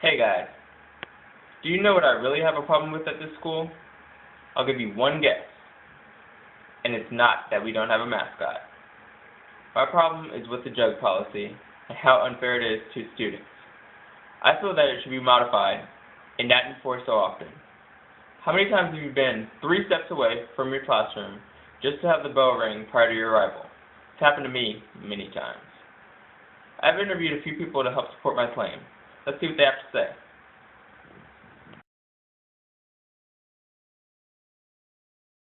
Hey guys, do you know what I really have a problem with at this school? I'll give you one guess, and it's not that we don't have a mascot. My problem is with the jug policy and how unfair it is to students. I feel that it should be modified and not enforced so often. How many times have you been 3 steps away from your classroom just to have the bell ring prior to your arrival? It's happened to me many times. I've interviewed a few people to help support my claim. Let's see what they have to say.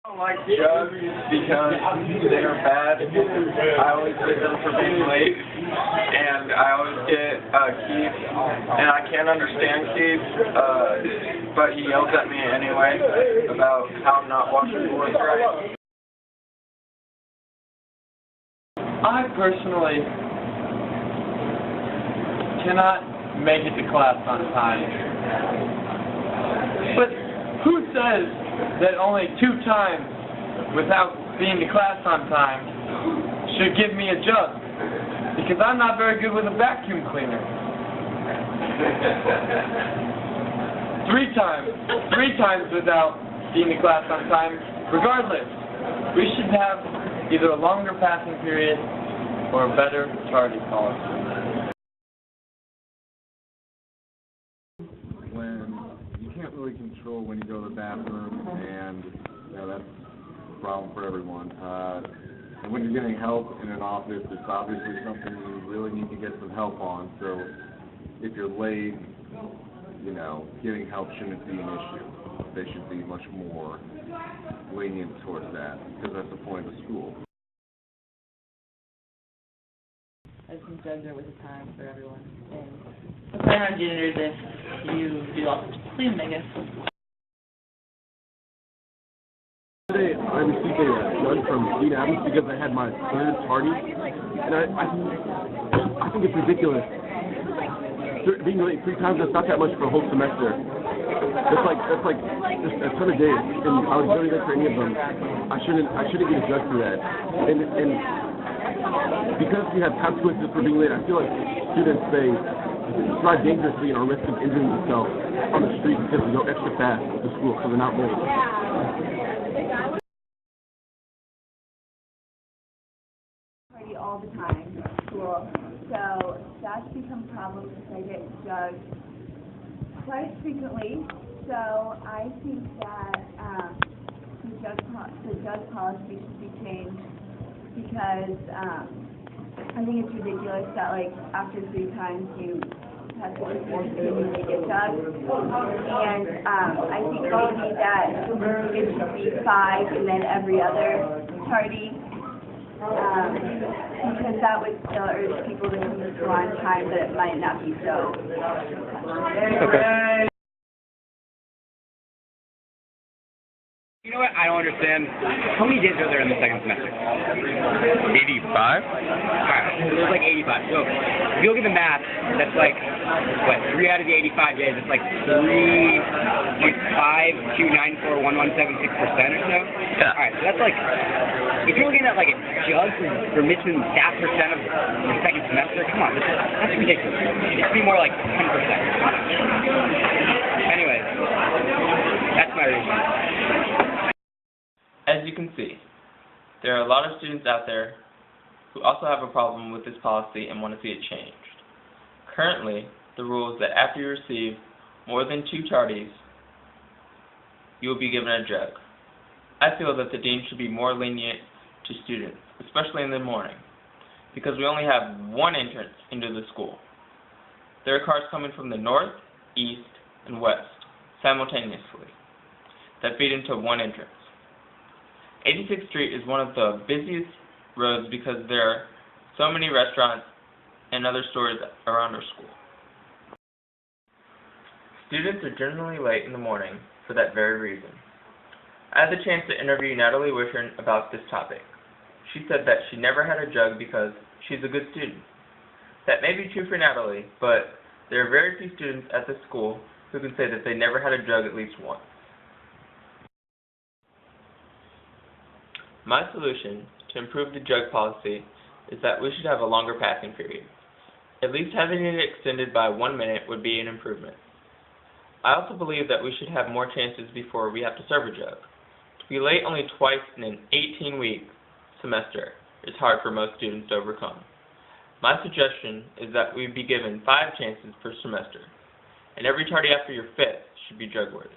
I don't like jugs because they're bad. I always get them for being late, and I always get Keith, and I can't understand Keith, but he yells at me anyway about how I'm not washing boards right. I personally cannot make it to class on time. But who says that only 2 times without being to class on time should give me a jug? Because I'm not very good with a vacuum cleaner. 3 times without being to class on time. Regardless, we should have either a longer passing period or a better tardy policy. When you can't really control when you go to the bathroom, and that's a problem for everyone. And when you're getting help in an office, it's obviously something you really need to get some help on. So if you're late, getting help shouldn't be an issue. They should be much more lenient towards that, because that's the point of the school. I think jugs are with the time for everyone. And the plan on janitors if you do lots of cleaning, I guess. Today I received a jug from Dean Adams because I had my 3rd tardy, and I think it's ridiculous. Being late 3 times, that's not that much for a whole semester. That's like just a ton of days, and I was really late for any of them. I shouldn't get a jug for that. And because we have consequences for being late, I feel like students, they drive dangerously and are risk of injuring themselves on the street because they go extra fast to school, so they're not late. Party all the time at school, so that's become a problem because I get jugged quite frequently. So I think that the jug policy should be changed because I think it's ridiculous that after 3 times you have to continually get jugged. And I think maybe that it should be 5 and then every other tardy. Because that would still urge people to come to school on time, but it might not be so. Okay. You know what? I don't understand. How many days are there in the 2nd semester? 85? Alright, there's 85. So, if you look at the math, that's 3 out of the 85 days, it's 3.52941176% or so. Yeah. Alright, so that's if you're looking at a jug for missing that percent of your 2nd semester, come on, that's ridiculous. It should be more 10%. Anyways, that's my reason. As you can see, there are a lot of students out there who also have a problem with this policy and want to see it changed. Currently, the rule is that after you receive more than 2 tardies, you will be given a jug. I feel that the dean should be more lenient to students, especially in the morning, because we only have 1 entrance into the school. There are cars coming from the north, east, and west simultaneously that feed into 1 entrance. 86th Street is one of the busiest roads because there are so many restaurants and other stores around our school. Students are generally late in the morning for that very reason. I had the chance to interview Natalie Wishern about this topic. She said that she never had a jug because she's a good student. That may be true for Natalie, but there are very few students at this school who can say that they never had a jug at least once. My solution to improve the jug policy is that we should have a longer passing period. At least having it extended by 1 minute would be an improvement. I also believe that we should have more chances before we have to serve a jug. To be late only twice in an 18-week semester is hard for most students to overcome. My suggestion is that we be given 5 chances per semester, and every tardy after your 5th should be jug-worthy.